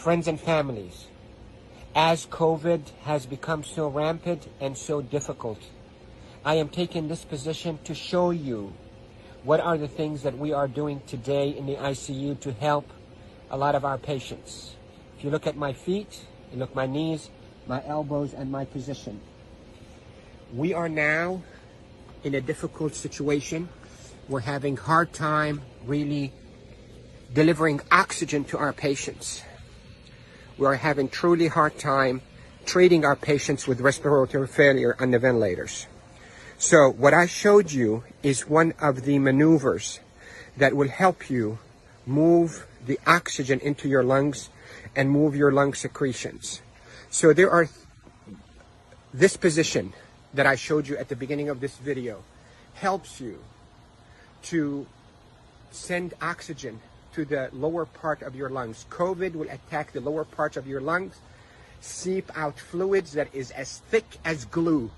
friends and families, as COVID has become so rampant and so difficult, I am taking this position to show you what are the things that we are doing today in the ICU to help a lot of our patients. If you look at my feet, you look at my knees, my elbows, and my position. We are now in a difficult situation. We're having a hard time really delivering oxygen to our patients. We are having truly hard time treating our patients with respiratory failure on the ventilators. So what I showed you is one of the maneuvers that will help you move the oxygen into your lungs and move your lung secretions. So there are this position that I showed you at the beginning of this video helps you to send oxygen to the lower part of your lungs. COVID will attack the lower parts of your lungs, seep out fluids that is as thick as glue,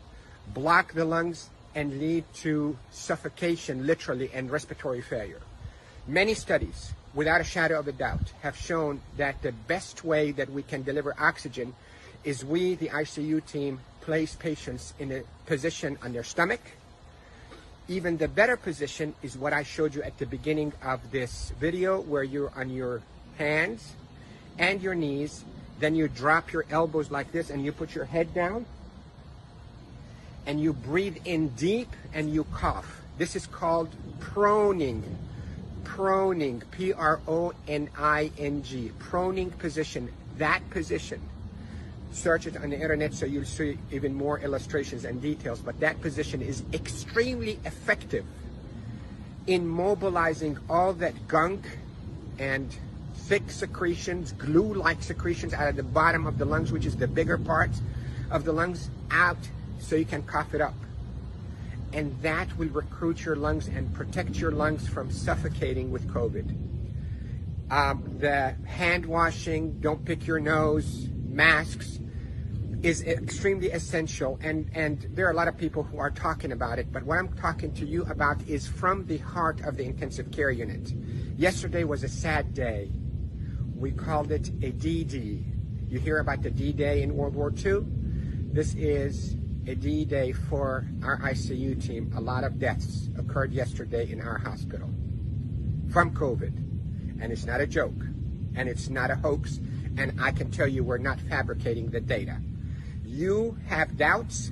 block the lungs, and lead to suffocation, literally, and respiratory failure. Many studies, without a shadow of a doubt, have shown that the best way that we can deliver oxygen is we, the ICU team, place patients in a position on their stomach. Even the better position is what I showed you at the beginning of this video, where you're on your hands and your knees, then you drop your elbows like this and you put your head down and you breathe in deep and you cough. This is called proning. Proning, P-R-O-N-I-N-G, proning position. That position, search it on the internet so you'll see even more illustrations and details, but that position is extremely effective in mobilizing all that gunk and thick secretions, glue-like secretions out of the bottom of the lungs, which is the bigger parts of the lungs, out so you can cough it up. And that will recruit your lungs and protect your lungs from suffocating with COVID. The hand washing, don't pick your nose, masks is extremely essential, and there are a lot of people who are talking about it, but what I'm talking to you about is from the heart of the intensive care unit. Yesterday was a sad day. We called it a D-Day. You hear about the D-Day in World War II? This is a D-Day for our ICU team. A lot of deaths occurred yesterday in our hospital from COVID, and it's not a joke, and it's not a hoax, and I can tell you we're not fabricating the data. You have doubts,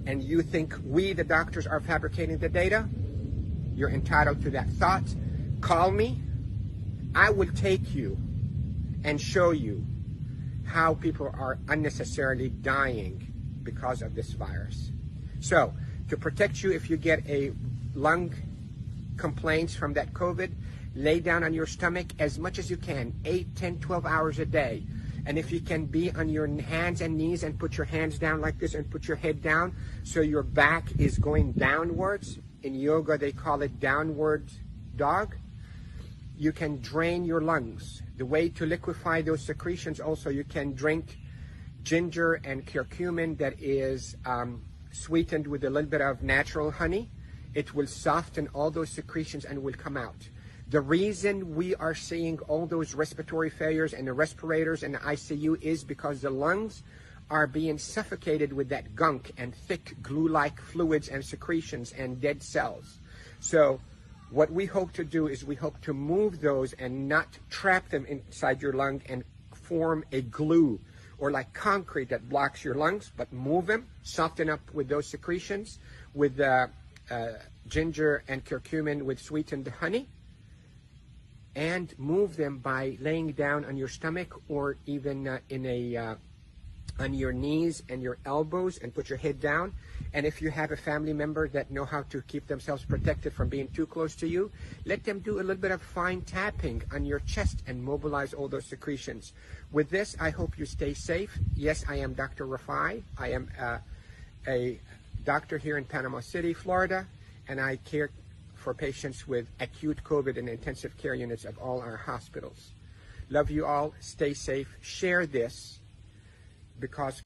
and you think we, the doctors, are fabricating the data. You're entitled to that thought. Call me. I will take you and show you how people are unnecessarily dying because of this virus. So, to protect you if you get a lung complaints from that COVID, lay down on your stomach as much as you can, 8, 10, 12 hours a day. And if you can be on your hands and knees and put your hands down like this and put your head down so your back is going downwards. In yoga, they call it downward dog. You can drain your lungs. The way to liquefy those secretions also, you can drink ginger and curcumin that is sweetened with a little bit of natural honey. It will soften all those secretions and will come out. The reason we are seeing all those respiratory failures and the respirators and the ICU is because the lungs are being suffocated with that gunk and thick glue-like fluids and secretions and dead cells. So what we hope to do is we hope to move those and not trap them inside your lung and form a glue or like concrete that blocks your lungs, but move them, soften up with those secretions, with ginger and curcumin with sweetened honey, and move them by laying down on your stomach or even on your knees and your elbows and put your head down. And if you have a family member that know how to keep themselves protected from being too close to you, let them do a little bit of fine tapping on your chest and mobilize all those secretions. With this, I hope you stay safe. Yes, I am Dr. Rafai. I am a doctor here in Panama City, Florida, and I care for patients with acute COVID in intensive care units of all our hospitals. Love you all. Stay safe. Share this because